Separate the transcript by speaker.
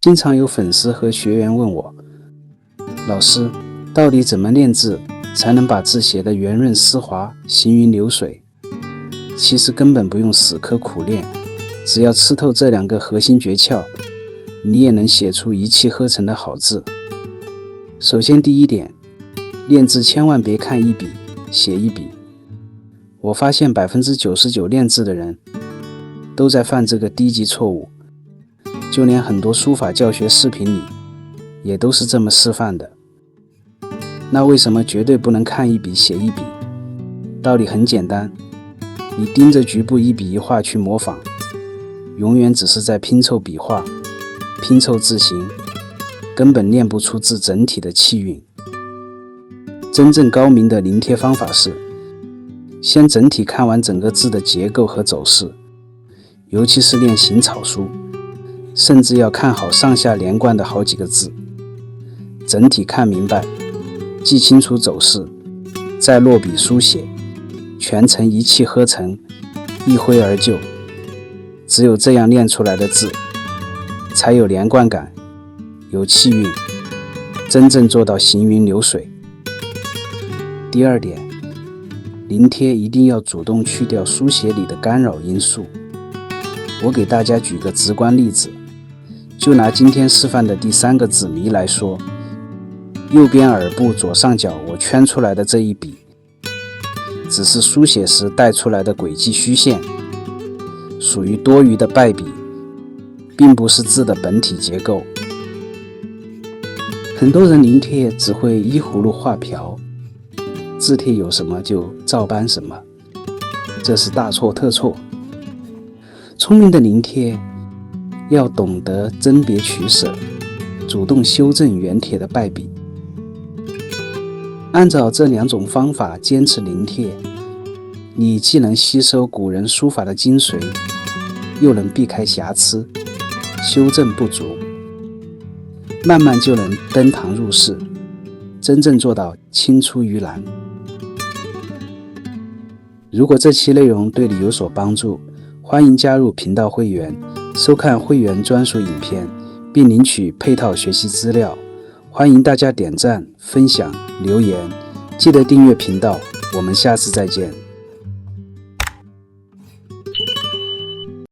Speaker 1: 经常有粉丝和学员问我，老师，到底怎么练字才能把字写得圆润丝滑、行云流水？其实根本不用死磕苦练，只要吃透这2个核心诀窍，你也能写出一气呵成的好字。首先第一点，练字千万别看一笔写一笔。我发现99%练字的人都在犯这个低级错误，就连很多书法教学视频里也都是这么示范的。那为什么绝对不能看一笔写一笔？道理很简单，你盯着局部一笔一画去模仿，永远只是在拼凑笔画，拼凑字形，根本练不出字整体的气韵。真正高明的临帖方法是，先整体看完整个字的结构和走势，尤其是练行草书，甚至要看好上下连贯的好几个字，整体看明白，记清楚走势，再落笔书写，全程一气呵成，一挥而就。只有这样练出来的字，才有连贯感，有气韵，真正做到行云流水。第二点，临帖一定要主动去掉书写里的干扰因素。我给大家举个直观例子，就拿今天示范的第3个字迷来说，右边耳部左上角我圈出来的这一笔，只是书写时带出来的轨迹虚线，属于多余的败笔，并不是字的本体结构。很多人临帖只会依葫芦画瓢，字帖有什么就照搬什么，这是大错特错。聪明的临帖要懂得甄别取舍，主动修正原帖的败笔。按照这2种方法坚持临帖，你既能吸收古人书法的精髓，又能避开瑕疵，修正不足，慢慢就能登堂入室，真正做到青出于蓝。如果这期内容对你有所帮助，欢迎加入频道会员，收看会员专属影片，并领取配套学习资料。欢迎大家点赞、分享、留言，记得订阅频道，我们下次再见。